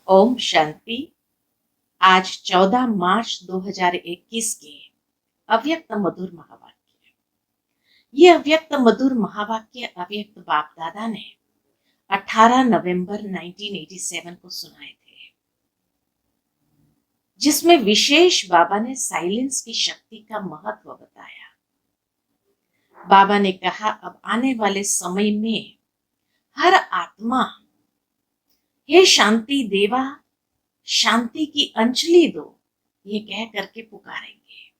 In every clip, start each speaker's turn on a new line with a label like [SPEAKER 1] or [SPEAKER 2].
[SPEAKER 1] ओम शांति। आज 14 मार्च 2021 के अव्यक्त मधुर महावाक्य। ये अव्यक्त मधुर महावाक्य अव्यक्त बाप दादा ने 18 नवंबर 1987 को सुनाए थे, जिसमें विशेष बाबा ने साइलेंस की शक्ति का महत्व बताया। बाबा ने कहा, अब आने वाले समय में हर आत्मा हे शांति देवा, शांति की अंजलि दो, ये कह करके पुकारेंगे।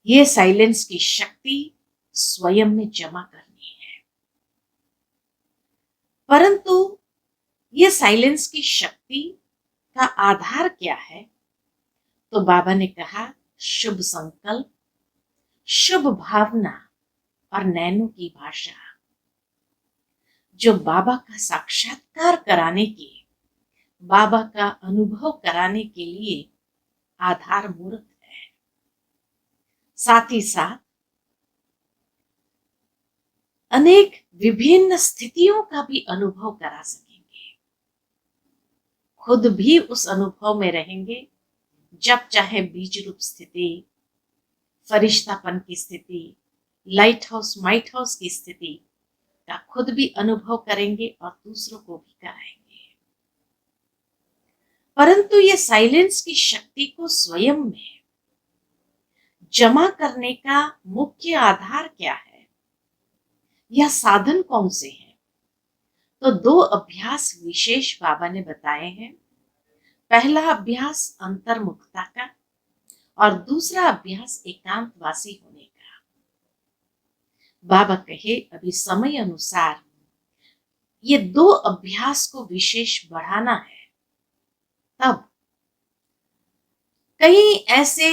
[SPEAKER 1] ये साइलेंस की शक्ति स्वयं में जमा करनी है, परंतु ये साइलेंस की शक्ति का आधार क्या है? तो बाबा ने कहा, शुभ संकल्प, शुभ भावना और नैनो की भाषा, जो बाबा का साक्षात्कार कराने के, बाबा का अनुभव कराने के लिए आधार मूर्त है। साथ ही साथ अनेक विभिन्न स्थितियों का भी अनुभव करा सकेंगे। खुद भी उस अनुभव में रहेंगे, जब चाहे बीज रूप स्थिति, फरिश्तापन की स्थिति, लाइट हाउस माइट हाउस की स्थिति का खुद भी अनुभव करेंगे और दूसरों को भी कराएंगे। परंतु ये साइलेंस की शक्ति को स्वयं में जमा करने का मुख्य आधार क्या है, या साधन कौन से हैं? तो दो अभ्यास विशेष बाबा ने बताए हैं। पहला अभ्यास अंतर्मुखता का और दूसरा अभ्यास एकांतवासी होने का। बाबा कहे, अभी समय अनुसार ये दो अभ्यास को विशेष बढ़ाना है। तब कई ऐसे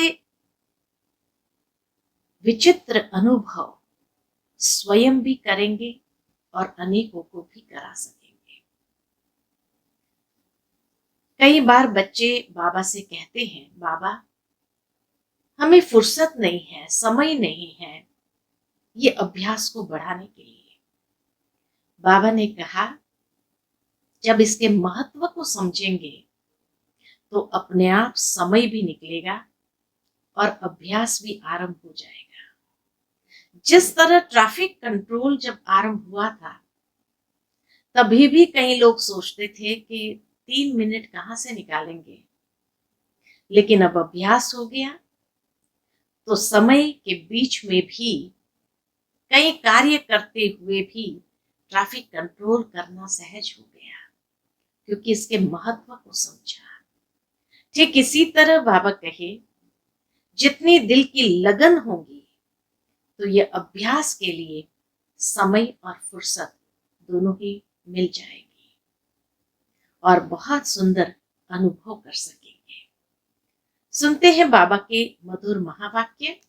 [SPEAKER 1] विचित्र अनुभव स्वयं भी करेंगे और अनेकों को भी करा सकेंगे। कई बार बच्चे बाबा से कहते हैं, बाबा हमें फुर्सत नहीं है, समय नहीं है ये अभ्यास को बढ़ाने के लिए। बाबा ने कहा, जब इसके महत्व को समझेंगे तो अपने आप समय भी निकलेगा और अभ्यास भी आरंभ हो जाएगा। जिस तरह ट्रैफिक कंट्रोल जब आरंभ हुआ था, तभी भी कई लोग सोचते थे कि 3 मिनट कहां से निकालेंगे, लेकिन अब अभ्यास हो गया तो समय के बीच में भी कई कार्य करते हुए भी ट्रैफिक कंट्रोल करना सहज हो गया, क्योंकि इसके महत्व को समझा। ठीक इसी तरह बाबा कहे, जितनी दिल की लगन होगी तो ये अभ्यास के लिए समय और फुर्सत दोनों ही मिल जाएगी और बहुत सुंदर अनुभव कर सकेंगे। सुनते हैं बाबा के मधुर महावाक्य।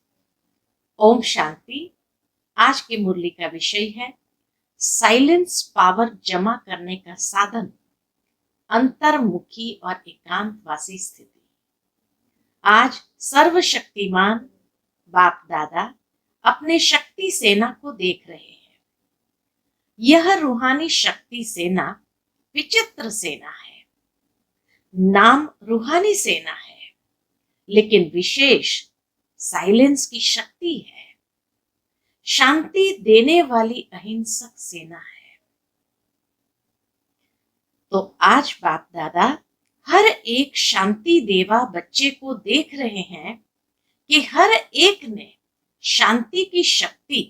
[SPEAKER 1] ओम शांति। आज की मुरली का विषय है साइलेंस पावर जमा करने का साधन, अंतर्मुखी और एकांतवासी स्थिति। आज सर्वशक्तिमान बाप दादा अपने शक्ति सेना को देख रहे हैं। यह रूहानी शक्ति सेना विचित्र सेना है। नाम रूहानी सेना है, लेकिन विशेष साइलेंस की शक्ति है। शांति देने वाली अहिंसक सेना है। तो आज बाप दादा हर एक शांति देवा बच्चे को देख रहे हैं कि हर एक ने शांति की शक्ति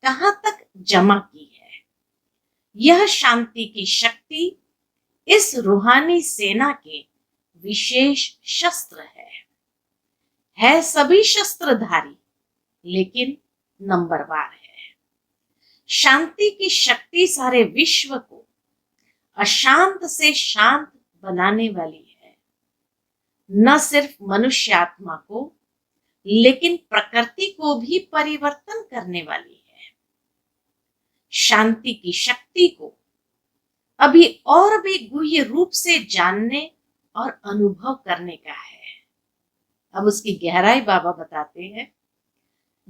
[SPEAKER 1] कहां तक जमा की है। यह शांति की शक्ति इस रूहानी सेना के विशेष शस्त्र है सभी शस्त्रधारी, लेकिन नंबरवार है। शांति की शक्ति सारे विश्व को अशांत से शांत बनाने वाली है। न सिर्फ मनुष्य आत्मा को, लेकिन प्रकृति को भी परिवर्तन करने वाली है। शांति की शक्ति को अभी और भी गुह्य रूप से जानने और अनुभव करने का है। अब उसकी गहराई बाबा बताते हैं।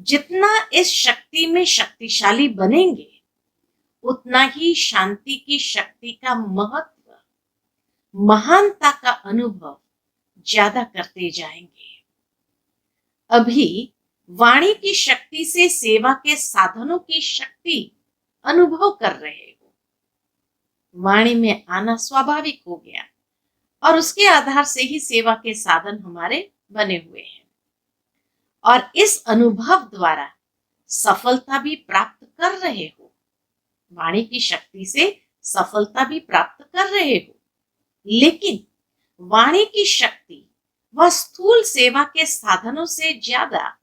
[SPEAKER 1] जितना इस शक्ति में शक्तिशाली बनेंगे, उतना ही शांति की शक्ति का महत्व महानता का अनुभव ज्यादा करते जाएंगे। अभी वाणी की शक्ति से सेवा के साधनों की शक्ति अनुभव कर रहे हो। वाणी में आना स्वाभाविक हो गया और उसके आधार से ही सेवा के साधन हमारे बने हुए हैं। और इस अनुभव द्वारा सफलता भी प्राप्त कर रहे हो। वाणी की शक्ति से सफलता भी प्राप्त कर रहे हो, लेकिन वाणी की शक्ति व स्थूल सेवा के साधनों से ज्यादा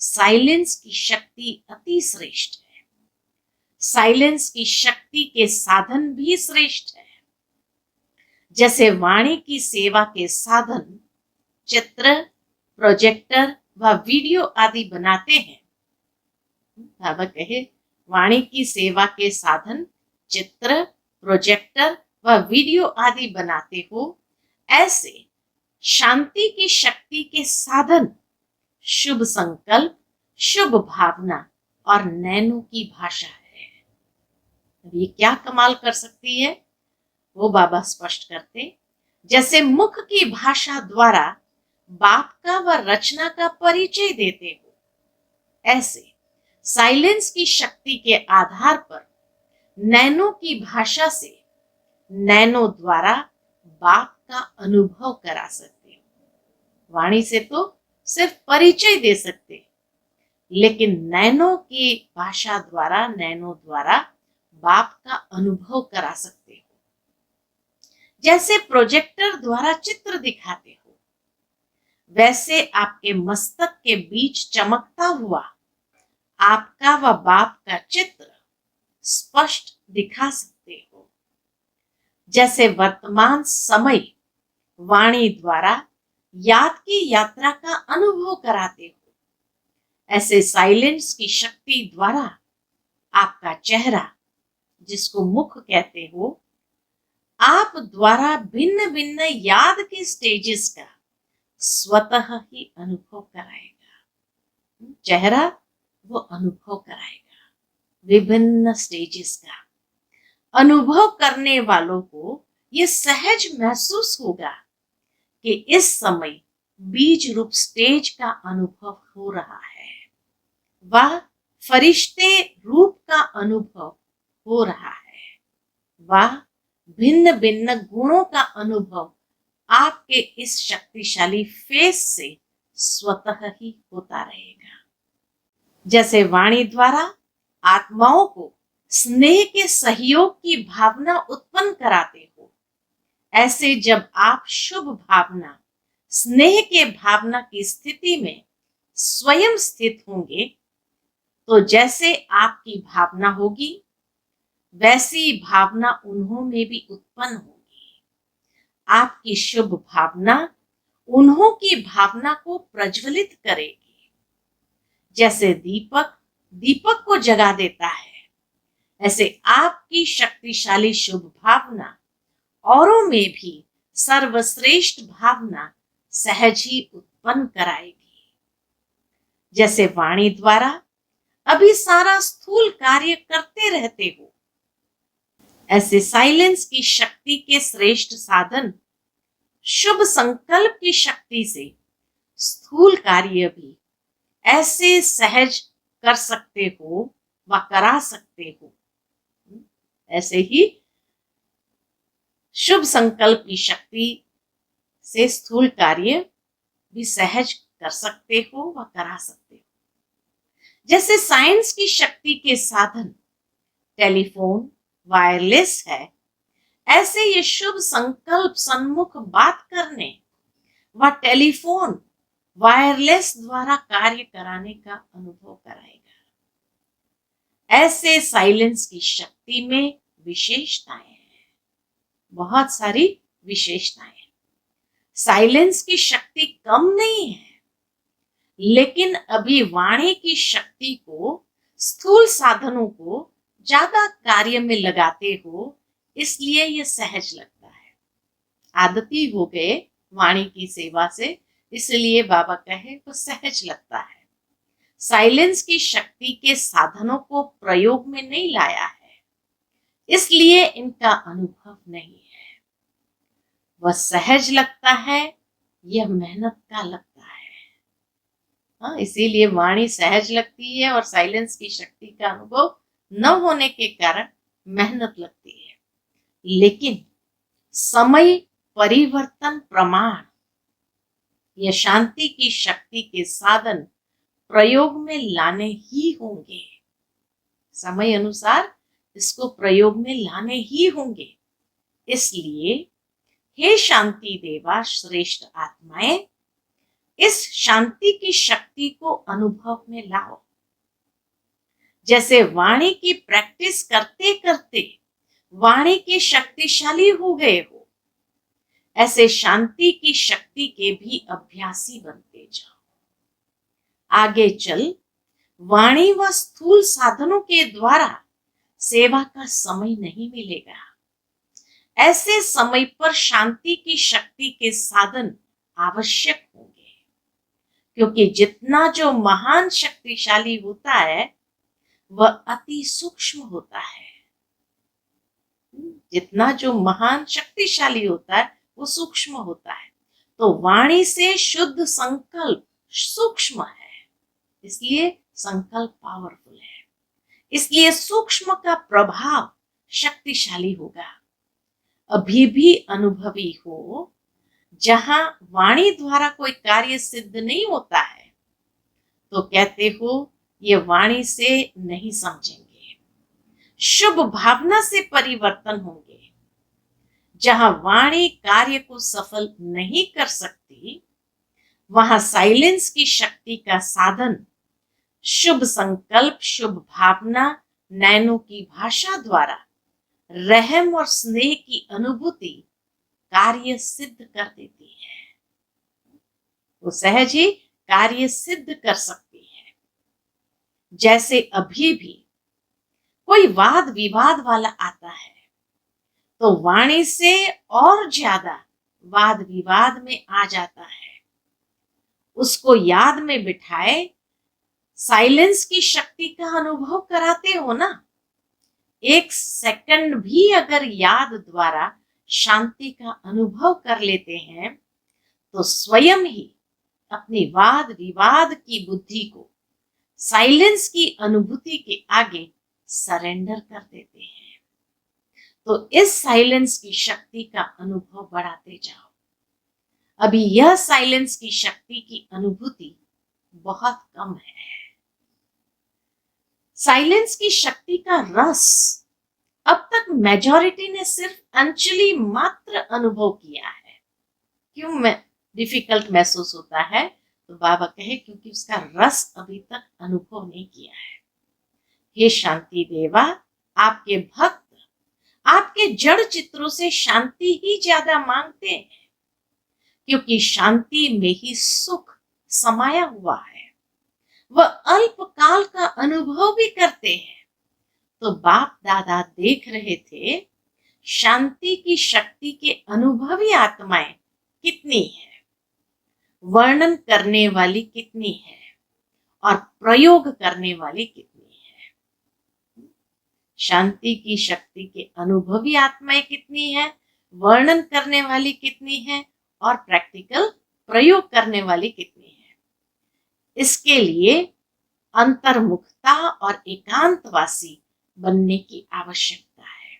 [SPEAKER 1] साइलेंस की शक्ति अति श्रेष्ठ है। साइलेंस की शक्ति के साधन भी श्रेष्ठ है। जैसे वाणी की सेवा के साधन चित्र, प्रोजेक्टर व वीडियो आदि बनाते हैं। बाबा कहे वाणी की सेवा के साधन चित्र, प्रोजेक्टर व वीडियो आदि बनाते हो, ऐसे शांति की शक्ति के साधन शुभ संकल्प, शुभ भावना और नैनो की भाषा है। अब ये क्या कमाल कर सकती है वो बाबा स्पष्ट करते। जैसे मुख की भाषा द्वारा बाप का व रचना का परिचय देते हो, ऐसे साइलेंस की शक्ति के आधार पर नैनो की भाषा से नैनो द्वारा बाप का अनुभव करा सकते हो। वाणी से तो सिर्फ परिचय दे सकते, लेकिन नैनो की भाषा द्वारा, नैनो द्वारा बाप का अनुभव करा सकते हो। जैसे प्रोजेक्टर द्वारा चित्र दिखाते हो, वैसे आपके मस्तक के बीच चमकता हुआ आपका व बाप का चित्र स्पष्ट दिखा सकते हो। जैसे वर्तमान समय वाणी द्वारा याद की यात्रा का अनुभव कराते हो, ऐसे साइलेंस की शक्ति द्वारा आपका चेहरा, जिसको मुख कहते हो, आप द्वारा भिन्न भिन्न याद के स्टेजेस का स्वतः ही अनुभव कराएगा। चेहरा वो अनुभव कराएगा विभिन्न स्टेजेस का। अनुभव करने वालों को ये सहज महसूस होगा कि इस समय बीज रूप स्टेज का अनुभव हो रहा है, वह फरिश्ते रूप का अनुभव हो रहा है, वह भिन्न भिन्न गुणों का अनुभव आपके इस शक्तिशाली फेस से स्वतः ही होता रहेगा। जैसे वाणी द्वारा आत्माओं को स्नेह के सहयोग की भावना उत्पन्न कराते हो, ऐसे जब आप शुभ भावना, स्नेह के भावना की स्थिति में स्वयं स्थित होंगे, तो जैसे आपकी भावना होगी वैसी भावना उन्हों में भी उत्पन्न होगी। आपकी शुभ भावना उन्हों की भावना को प्रज्वलित करेगी। जैसे दीपक दीपक को जगा देता है, ऐसे आपकी शक्तिशाली शुभ भावना औरों में भी सर्वश्रेष्ठ भावना सहज ही उत्पन्न कराएगी। जैसे वाणी द्वारा अभी सारा स्थूल कार्य करते रहते हो, ऐसे साइलेंस की शक्ति के श्रेष्ठ साधन शुभ संकल्प की शक्ति से स्थूल कार्य भी ऐसे सहज कर सकते हो व करा सकते हो। ऐसे ही शुभ संकल्प की शक्ति से स्थूल कार्य भी सहज कर सकते हो व करा सकते हो। जैसे साइंस की शक्ति के साधन टेलीफोन, वायरलेस है, ऐसे ये शुभ संकल्प सन्मुख बात करने व टेलीफोन, वायरलेस द्वारा कार्य कराने का अनुभव कराएगा। ऐसे साइलेंस की शक्ति में विशेषताएं हैं, बहुत सारी विशेषताएं। साइलेंस की शक्ति कम नहीं है, लेकिन अभी वाणी की शक्ति को, स्थूल साधनों को ज्यादा कार्य में लगाते हो, इसलिए ये सहज लगता है। आदती हो गए वाणी की सेवा से, इसलिए बाबा कहे वो सहज लगता है। साइलेंस की शक्ति के साधनों को प्रयोग में नहीं लाया है, इसलिए इनका अनुभव नहीं है। वह सहज लगता है, यह मेहनत का लगता है। हाँ, इसीलिए वाणी सहज लगती है और साइलेंस की शक्ति का अनुभव न होने के कारण मेहनत लगती है। लेकिन समय परिवर्तन प्रमाण या शांति की शक्ति के साधन प्रयोग में लाने ही होंगे। समय अनुसार इसको प्रयोग में लाने ही होंगे। इसलिए हे शांति देवा श्रेष्ठ आत्माएं, इस शांति की शक्ति को अनुभव में लाओ। जैसे वाणी की प्रैक्टिस करते करते वाणी के शक्तिशाली हो गए हो, ऐसे शांति की शक्ति के भी अभ्यासी बनते जाओ। आगे चल वाणी व स्थूल साधनों के द्वारा सेवा का समय नहीं मिलेगा। ऐसे समय पर शांति की शक्ति के साधन आवश्यक होंगे, क्योंकि जितना जो महान शक्तिशाली होता है वह अति सूक्ष्म होता है। जितना जो महान शक्तिशाली होता है वो सूक्ष्म होता है। तो वाणी से शुद्ध संकल्प सूक्ष्म है, इसलिए संकल्प पावरफुल है। इसलिए सूक्ष्म का प्रभाव शक्तिशाली होगा। अभी भी अनुभवी हो, जहां वाणी द्वारा कोई कार्य सिद्ध नहीं होता है तो कहते हो ये वाणी से नहीं समझेंगे। शुभ भावना से परिवर्तन होंगे। जहां वाणी कार्य को सफल नहीं कर सकती, वहां साइलेंस की शक्ति का साधन शुभ संकल्प, शुभ भावना, नैनों की भाषा द्वारा रहम और स्नेह की अनुभूति कार्य सिद्ध कर देती है। वो सहज ही कार्य सिद्ध कर सकती है। जैसे अभी भी कोई वाद विवाद वाला आता है तो वाणी से और ज्यादा वाद विवाद में आ जाता है। उसको याद में बिठाए साइलेंस की शक्ति का अनुभव कराते हो ना। एक सेकंड भी अगर याद द्वारा शांति का अनुभव कर लेते हैं तो स्वयं ही अपनी वाद विवाद की बुद्धि को साइलेंस की अनुभूति के आगे सरेंडर कर देते हैं। तो इस साइलेंस की शक्ति का अनुभव बढ़ाते जाओ। अभी यह साइलेंस की शक्ति की अनुभूति बहुत कम है। साइलेंस की शक्ति का रस अब तक मेजॉरिटी ने सिर्फ अंचली मात्र अनुभव किया है। क्यों मैं डिफिकल्ट महसूस होता है? तो बाबा कहे क्योंकि उसका रस अभी तक अनुभव नहीं किया है। हे शांति देवा, आपके भक्त आपके जड़ चित्रों से शांति ही ज्यादा मांगते हैं, क्योंकि शांति में ही सुख समाया हुआ है। वह अल्प काल का अनुभव भी करते हैं। तो बाप दादा देख रहे थे शांति की शक्ति के अनुभवी आत्माएं कितनी है, वर्णन करने वाली कितनी है और प्रयोग करने वाली कितनी है। शांति की शक्ति के अनुभवी आत्माएं कितनी है, वर्णन करने वाली कितनी है और प्रैक्टिकल प्रयोग करने वाली कितनी है। इसके लिए अंतर्मुखता और एकांतवासी बनने की आवश्यकता है।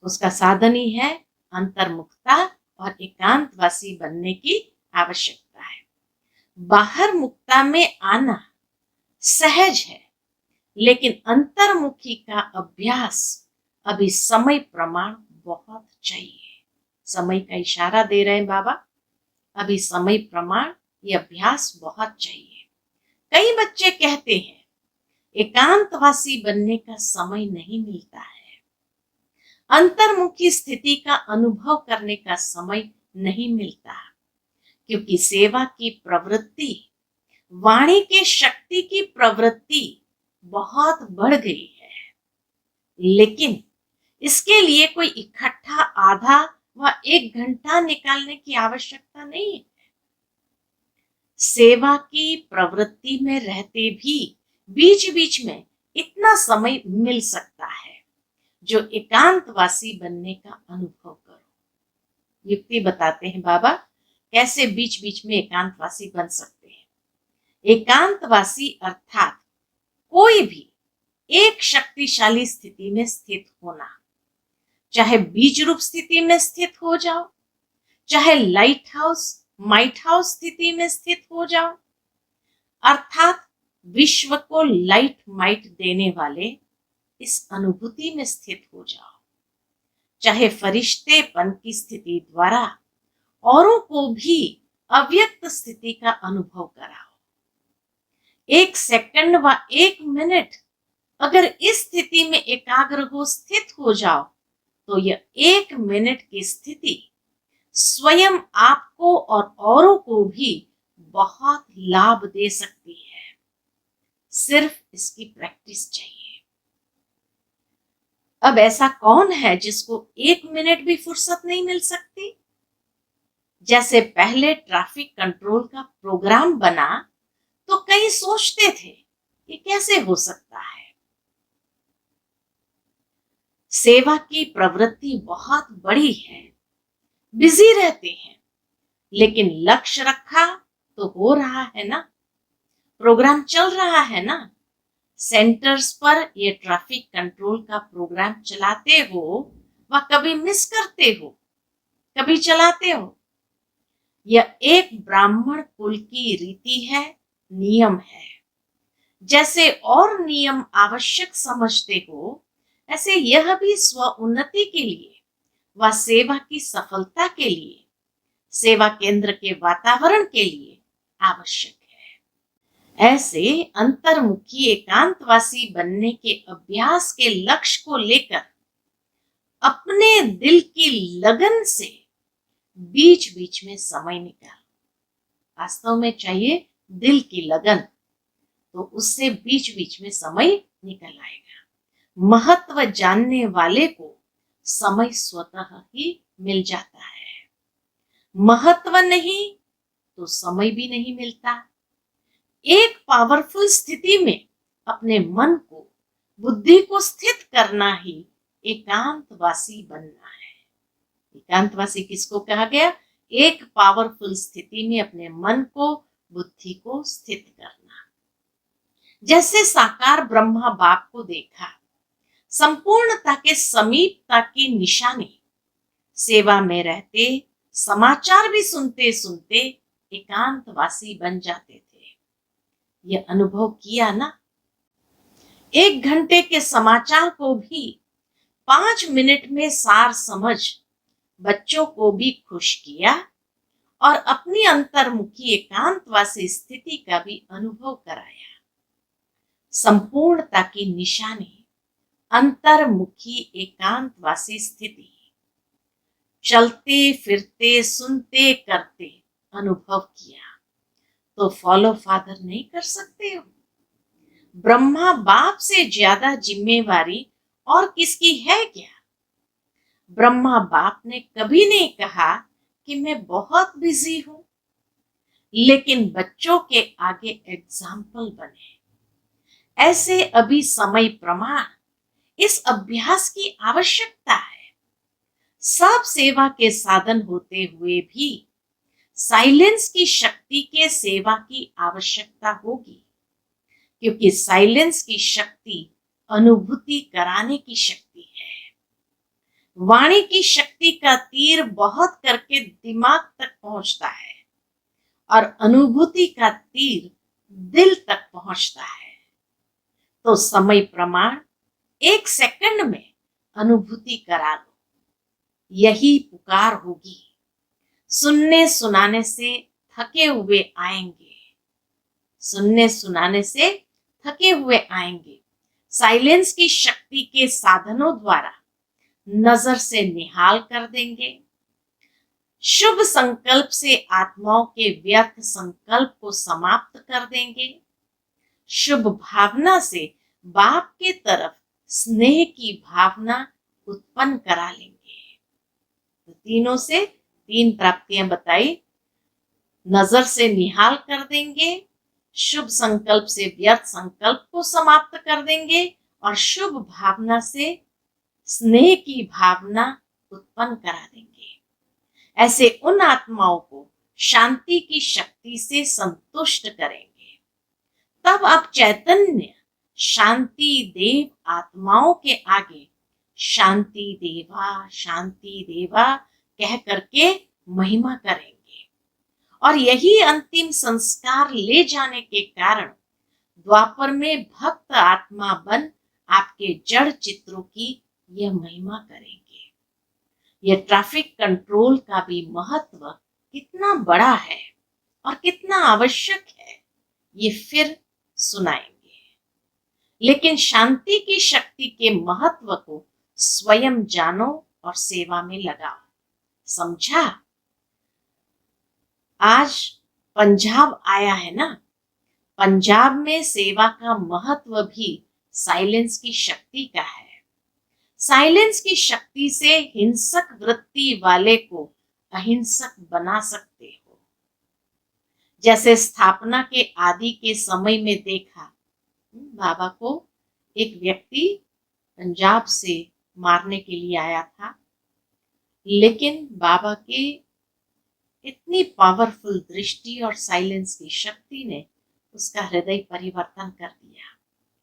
[SPEAKER 1] उसका साधन ही है अंतर्मुखता और एकांतवासी बनने की आवश्यकता है। बाहर मुक्ता में आना सहज है, लेकिन अंतर्मुखी का अभ्यास अभी समय प्रमाण बहुत चाहिए। समय का इशारा दे रहे हैं बाबा, अभी समय प्रमाण ये अभ्यास बहुत चाहिए। कई बच्चे कहते हैं एकांतवासी बनने का समय नहीं मिलता है, अंतर्मुखी स्थिति का अनुभव करने का समय नहीं मिलता, क्योंकि सेवा की प्रवृत्ति, वाणी के शक्ति की प्रवृत्ति बहुत बढ़ गई है। लेकिन इसके लिए कोई इकट्ठा आधा व 1 घंटा निकालने की आवश्यकता नहीं है। सेवा की प्रवृत्ति में रहते भी बीच बीच में इतना समय मिल सकता है जो एकांतवासी बनने का अनुभव करो। युक्ति बताते हैं बाबा, कैसे बीच बीच में एकांतवासी बन सकते हैं। एकांतवासी अर्थात कोई भी एक शक्तिशाली स्थिति में स्थित होना, चाहे बीज रूप स्थिति में स्थित हो जाओ, चाहे लाइट हाउस माइट हाउस स्थिति में स्थित हो जाओ, अर्थात विश्व को लाइट माइट देने वाले इस अनुभूति में स्थित हो जाओ, चाहे फरिश्तेपन की स्थिति द्वारा औरों को भी अव्यक्त स्थिति का अनुभव कराओ। 1 सेकंड व 1 मिनट अगर इस स्थिति में एकाग्र हो स्थित हो जाओ, तो यह 1 मिनट की स्थिति स्वयं आपको और औरों को भी बहुत लाभ दे सकती है। सिर्फ इसकी प्रैक्टिस चाहिए। अब ऐसा कौन है जिसको 1 मिनट भी फुर्सत नहीं मिल सकती? जैसे पहले ट्रैफिक कंट्रोल का प्रोग्राम बना तो कई सोचते थे ये कैसे हो सकता है। सेवा की प्रवृत्ति बहुत बड़ी है, बिजी रहते हैं, लेकिन लक्ष्य रखा तो हो रहा है ना, प्रोग्राम चल रहा है ना। सेंटर्स पर ये ट्रैफिक कंट्रोल का प्रोग्राम चलाते हो व कभी मिस करते हो, कभी चलाते हो। यह एक ब्राह्मण कुल की रीति है, नियम है। जैसे और नियम आवश्यक समझते हो, ऐसे यह भी स्व उन्नति के लिए व सेवा की सफलता के लिए, सेवा केंद्र के वातावरण के लिए आवश्यक है। ऐसे अंतर्मुखी एकांतवासी बनने के अभ्यास के लक्ष्य को लेकर अपने दिल की लगन से बीच बीच में समय निकाल। वास्तव में चाहिए दिल की लगन, तो उससे बीच बीच में समय निकल आएगा। महत्व जानने वाले को समय स्वतः ही मिल जाता है। महत्व नहीं तो समय भी नहीं मिलता। एक पावरफुल स्थिति में अपने मन को, बुद्धि को स्थित करना ही एकांतवासी बनना है। एकांतवासी किसको कहा गया? एक पावरफुल स्थिति में अपने मन को, बुद्धि को स्थित करना। जैसे साकार ब्रह्मा बाप को देखा, संपूर्णता के समीपता की निशानी। सेवा में रहते समाचार भी सुनते सुनते एकांतवासी बन जाते थे। यह अनुभव किया ना। 1 घंटे के समाचार को भी 5 मिनट में सार समझ बच्चों को भी खुश किया और अपनी अंतर्मुखी एकांतवासी स्थिति का भी अनुभव कराया। संपूर्णता की निशानी अंतर्मुखी एकांतवासी स्थिति। चलते फिरते सुनते करते अनुभव किया तो फॉलो फादर नहीं कर सकते हो। ब्रह्मा बाप से ज्यादा जिम्मेवारी और किसकी है क्या? ब्रह्मा बाप ने कभी नहीं कहा कि मैं बहुत बिजी हूं, लेकिन बच्चों के आगे एग्जाम्पल बने। ऐसे अभी समय प्रमाण इस अभ्यास की आवश्यकता है। सब सेवा के साधन होते हुए भी साइलेंस की शक्ति के सेवा की आवश्यकता होगी, क्योंकि साइलेंस की शक्ति अनुभूति कराने की शक्ति है। वाणी की शक्ति का तीर बहुत करके दिमाग तक पहुंचता है और अनुभूति का तीर दिल तक पहुंचता है। तो समय प्रमाण 1 सेकंड में अनुभूति करा लो, यही पुकार होगी। सुनने सुनाने से थके हुए आएंगे, सुनने सुनाने से थके हुए आएंगे। साइलेंस की शक्ति के साधनों द्वारा नजर से निहाल कर देंगे। शुभ संकल्प से आत्माओं के व्यर्थ संकल्प को समाप्त कर देंगे। शुभ भावना से बाप के तरफ स्नेह की भावना उत्पन्न करा लेंगे। तो तीनों से 3 प्राप्तियां बताई। नजर से निहाल कर देंगे, शुभ संकल्प से व्यर्थ संकल्प को समाप्त कर देंगे और शुभ भावना से स्नेह की भावना उत्पन्न करा देंगे। ऐसे उन आत्माओं को शांति की शक्ति से संतुष्ट करेंगे। तब आप चैतन्य शांति देव आत्माओं के आगे शांति देवा कह करके महिमा करेंगे। और यही अंतिम संस्कार ले जाने के कारण द्वापर में भक्त आत्मा बन आपके जड़ चित्रों की यह महिमा करेंगे। यह ट्रैफिक कंट्रोल का भी महत्व कितना बड़ा है और कितना आवश्यक है, ये फिर सुनाएंगे। लेकिन शांति की शक्ति के महत्व को स्वयं जानो और सेवा में लगाओ। समझा? आज पंजाब आया है ना, पंजाब में सेवा का महत्व भी साइलेंस की शक्ति का है। साइलेंस की शक्ति से हिंसक वृत्ति वाले को अहिंसक बना सकते हो। जैसे स्थापना के आदि के समय में देखा, बाबा को एक व्यक्ति पंजाब से मारने के लिए आया था, लेकिन बाबा के इतनी पावरफुल दृष्टि और साइलेंस की शक्ति ने उसका हृदय परिवर्तन कर दिया।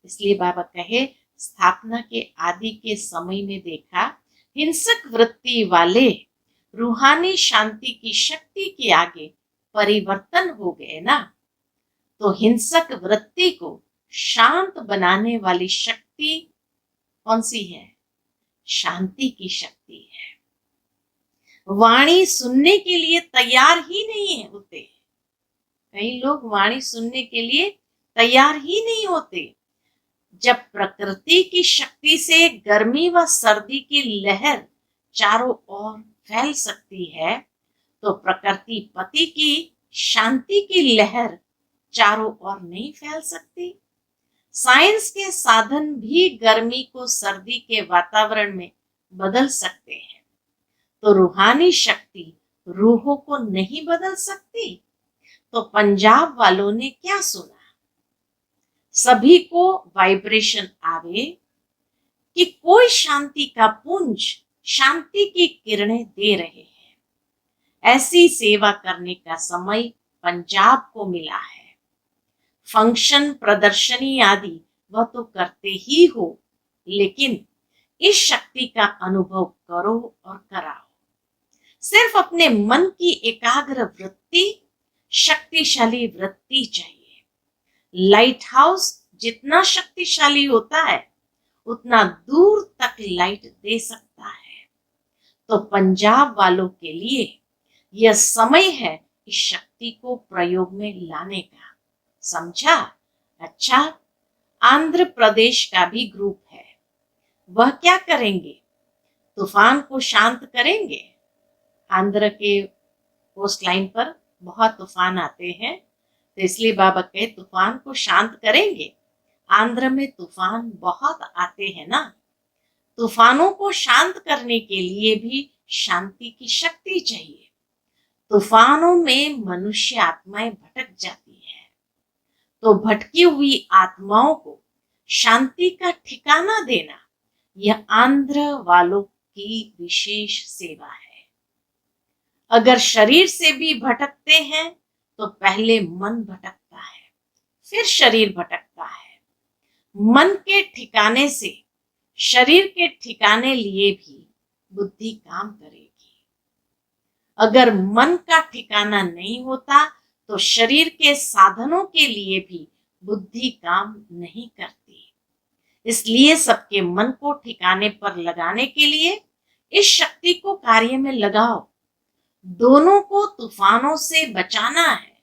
[SPEAKER 1] इसलिए बाबा कहे, स्थापना के आदि के समय में देखा, हिंसक वृत्ति वाले रूहानी शांति की शक्ति के आगे परिवर्तन हो गए ना, तो हिंसक वृत्ति को शांत बनाने वाली शक्ति कौन सी है? शांति की शक्ति है। वाणी सुनने के लिए तैयार ही नहीं होते। कई लोग वाणी सुनने के लिए तैयार ही नहीं होते। जब प्रकृति की शक्ति से गर्मी व सर्दी की लहर चारों ओर फैल सकती है, तो प्रकृति पति की शांति की लहर चारों ओर नहीं फैल सकती। साइंस के साधन भी गर्मी को सर्दी के वातावरण में बदल सकते हैं, तो रूहानी शक्ति रूहों को नहीं बदल सकती। तो पंजाब वालों ने क्या सुना? सभी को वाइब्रेशन आवे कि कोई शांति का पुंज शांति की किरणें दे रहे हैं। ऐसी सेवा करने का समय पंजाब को मिला है। फंक्शन, प्रदर्शनी आदि वह तो करते ही हो, लेकिन इस शक्ति का अनुभव करो और कराओ। सिर्फ अपने मन की एकाग्र वृत्ति, शक्तिशाली वृत्ति चाहिए। लाइट हाउस जितना शक्तिशाली होता है, उतना दूर तक लाइट दे सकता है। तो पंजाब वालों के लिए यह समय है इस शक्ति को प्रयोग में लाने का। समझा? अच्छा, आंध्र प्रदेश का भी ग्रुप है। वह क्या करेंगे? तूफान को शांत करेंगे। आंध्र के कोस्ट लाइन पर बहुत तूफान आते हैं, तो इसलिए बाबा कहे तूफान को शांत करेंगे। आंध्र में तूफान बहुत आते हैं ना, तूफानों को शांत करने के लिए भी शांति की शक्ति चाहिए। तूफानों में मनुष्य आत्माएं भटक जाती है, तो भटकी हुई आत्माओं को शांति का ठिकाना देना, यह आंध्र वालों की विशेष सेवा है। अगर शरीर से भी भटकते हैं, तो पहले मन भटकता है, फिर शरीर भटकता है। मन के ठिकाने से शरीर के ठिकाने लिए भी बुद्धि काम करेगी। अगर मन का ठिकाना नहीं होता, तो शरीर के साधनों के लिए भी बुद्धि काम नहीं करती। इसलिए सबके मन को ठिकाने पर लगाने के लिए इस शक्ति को कार्य में लगाओ। दोनों को तूफानों से बचाना है।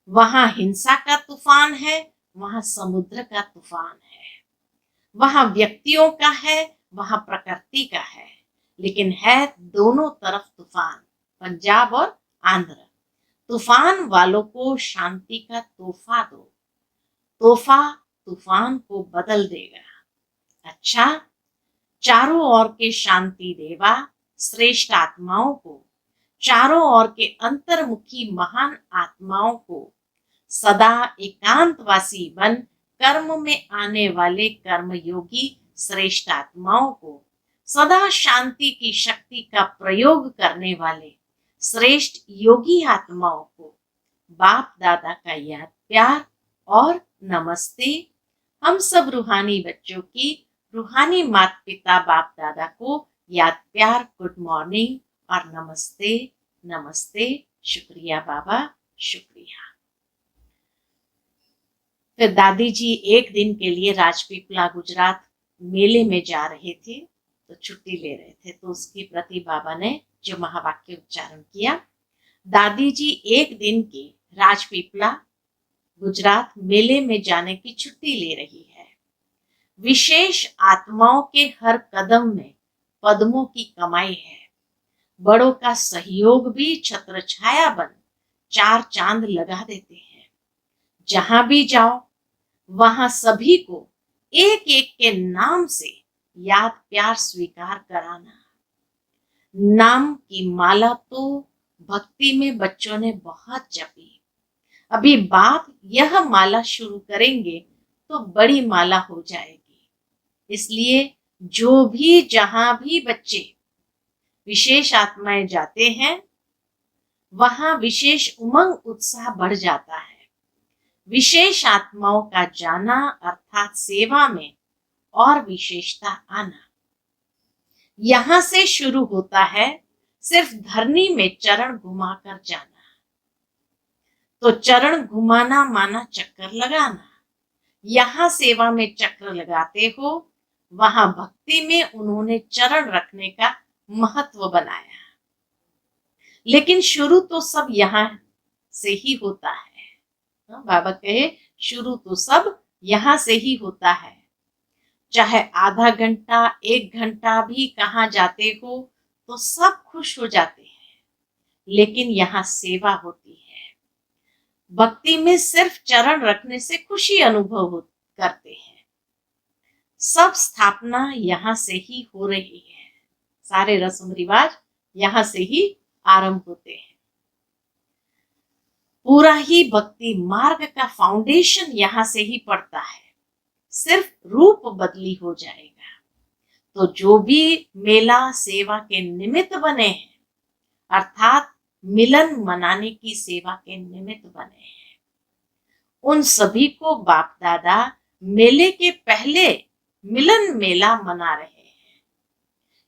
[SPEAKER 1] वहां हिंसा का तूफान है, वहां समुद्र का तूफान है। वहां व्यक्तियों का है, वहां प्रकृति का है, लेकिन है दोनों तरफ तूफान, पंजाब और आंध्र। तूफान वालों को शांति का तोहफा दो। तोहफा तूफान को बदल देगा। अच्छा, चारों ओर के शांति देवा श्रेष्ठ आत्माओं को, चारों ओर के अंतर्मुखी महान आत्माओं को, सदा एकांतवासी बन कर्म में आने वाले कर्मयोगी श्रेष्ठ आत्माओं को सदा शांति की शक्ति का प्रयोग करने वाले श्रेष्ठ योगी आत्माओं को बाप दादा का याद प्यार और नमस्ते। हम सब रूहानी बच्चों की रूहानी माता पिता बाप दादा को याद प्यार, गुड मॉर्निंग और नमस्ते। नमस्ते, शुक्रिया बाबा, शुक्रिया। फिर दादी जी एक दिन के लिए राजपीपला गुजरात मेले में जा रहे थे, तो छुट्टी ले रहे थे, तो उसके प्रति बाबा ने जो महावाक्य उच्चारण किया, दादी जी एक दिन की राजपीपला गुजरात मेले में जाने की छुट्टी ले रही है। विशेष आत्माओं के हर कदम में पद्मों की कमाई है। बड़ों का सहयोग भी छत्र छाया बन चार चांद लगा देते हैं। जहां भी जाओ वहां सभी को एक एक के नाम से याद प्यार स्वीकार कराना। नाम की माला तो भक्ति में बच्चों ने बहुत जपी। अभी बाप यह माला शुरू करेंगे तो बड़ी माला हो जाएगी। इसलिए जो भी जहां भी बच्चे विशेष आत्माएं जाते हैं वहां विशेष उमंग उत्साह बढ़ जाता है। विशेष आत्माओं का जाना अर्थात सेवा में और विशेषता आना। यहां से शुरू होता है सिर्फ धरनी में चरण घुमाकर जाना। तो चरण घुमाना माना चक्कर लगाना। यहां सेवा में चक्र लगाते हो, वहां भक्ति में उन्होंने चरण रखने का महत्व बनाया। लेकिन शुरू तो सब यहां से ही होता है। बाबा कहे शुरू तो सब यहां से ही होता है। चाहे आधा घंटा 1 घंटा भी कहाँ जाते हो तो सब खुश हो जाते हैं, लेकिन यहाँ सेवा होती है। भक्ति में सिर्फ चरण रखने से खुशी अनुभव करते हैं। सब स्थापना यहाँ से ही हो रही है। सारे रस्म रिवाज यहाँ से ही आरंभ होते हैं। पूरा ही भक्ति मार्ग का फाउंडेशन यहाँ से ही पड़ता है। सिर्फ रूप बदली हो जाएगा। तो जो भी मेला सेवा के निमित्त बने हैं, अर्थात मिलन मनाने की सेवा के निमित्त बने हैं, उन सभी को बाप दादा मेले के पहले मिलन मेला मना रहे हैं।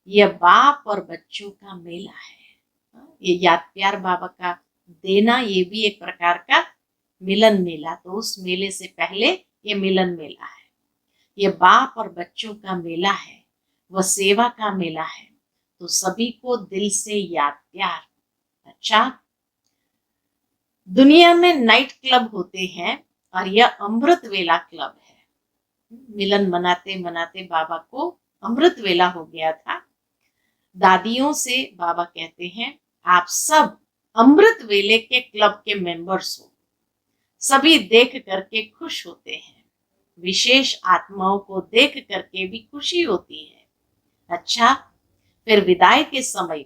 [SPEAKER 1] यह बाप और बच्चों का मेला है। ये याद प्यार बाबा का देना, ये भी एक प्रकार का मिलन मेला। तो उस मेले से पहले ये मिलन मेला है। ये बाप और बच्चों का मेला है, वह सेवा का मेला है। तो सभी को दिल से याद प्यार। अच्छा, दुनिया में नाइट क्लब होते हैं और यह अमृत वेला क्लब है। मिलन मनाते मनाते बाबा को अमृत वेला हो गया था। दादियों से बाबा कहते हैं आप सब अमृत वेले के क्लब के मेंबर्स हो। सभी देख करके खुश होते हैं। विशेष आत्माओं को देख करके भी खुशी होती है। अच्छा, फिर विदाई के समय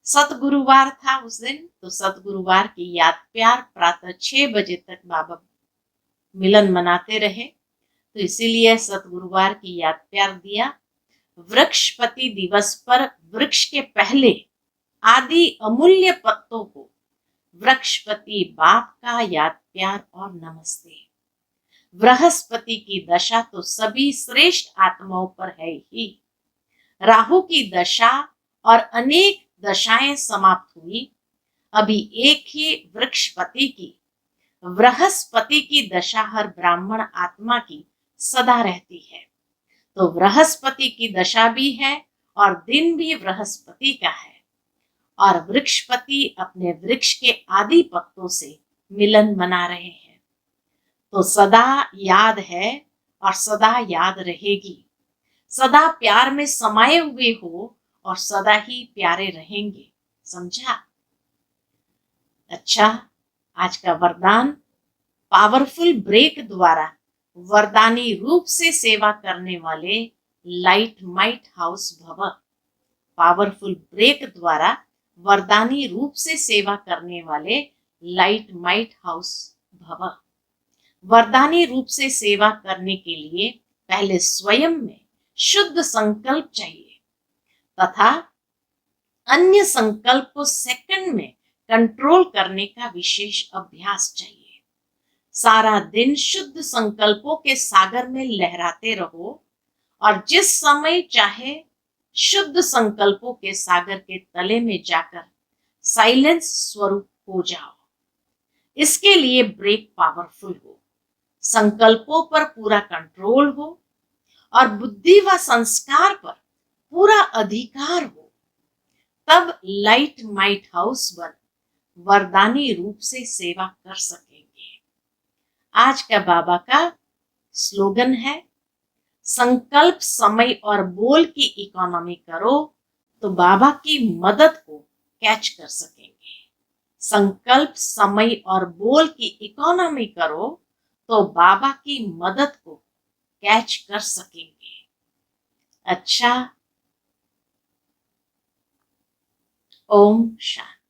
[SPEAKER 1] सतगुरुवार था उस दिन, तो सतगुरुवार की याद प्यार प्रातः 6 बजे तक बाबा मिलन मनाते रहे। तो इसीलिए सतगुरुवार की याद प्यार दिया। वृक्षपति दिवस पर वृक्ष के पहले आदि अमूल्य पत्तों को वृक्षपति बाप का याद प्यार और नमस्ते। बृहस्पति की दशा तो सभी श्रेष्ठ आत्माओं पर है ही। राहु की दशा और अनेक दशाएं समाप्त हुई। अभी एक ही वृक्षपति की, बृहस्पति की दशा हर ब्राह्मण आत्मा की सदा रहती है। तो बृहस्पति की दशा भी है और दिन भी बृहस्पति का है। और वृक्षपति अपने वृक्ष के आदि पत्तों से मिलन मना रहे हैं। तो सदा याद है और सदा याद रहेगी। सदा प्यार में समाये हुए हो और सदा ही प्यारे रहेंगे। समझा? अच्छा, आज का वरदान पावरफुल ब्रेक द्वारा वरदानी रूप से सेवा करने वाले लाइट माइट हाउस भव। पावरफुल ब्रेक द्वारा वरदानी रूप से सेवा करने वाले लाइट माइट हाउस भव। वरदानी रूप से सेवा करने के लिए पहले स्वयं में शुद्ध संकल्प चाहिए। तथा अन्य संकल्प को सेकंड में कंट्रोल करने का विशेष अभ्यास चाहिए। सारा दिन शुद्ध संकल्पों के सागर में लहराते रहो और जिस समय चाहे शुद्ध संकल्पों के सागर के तले में जाकर साइलेंस स्वरूप हो जाओ। इसके लिए ब्रेक पावरफुल हो, संकल्पों पर पूरा कंट्रोल हो और बुद्धि व संस्कार पर पूरा अधिकार हो। तब लाइट माइट हाउस वन वरदानी रूप से सेवा कर सकेंगे। आज का बाबा का स्लोगन है, संकल्प समय और बोल की इकोनॉमी करो तो बाबा की मदद को कैच कर सकेंगे। संकल्प समय और बोल की इकोनॉमी करो तो बाबा की मदद को कैच कर सकेंगे। अच्छा, ओम शांति।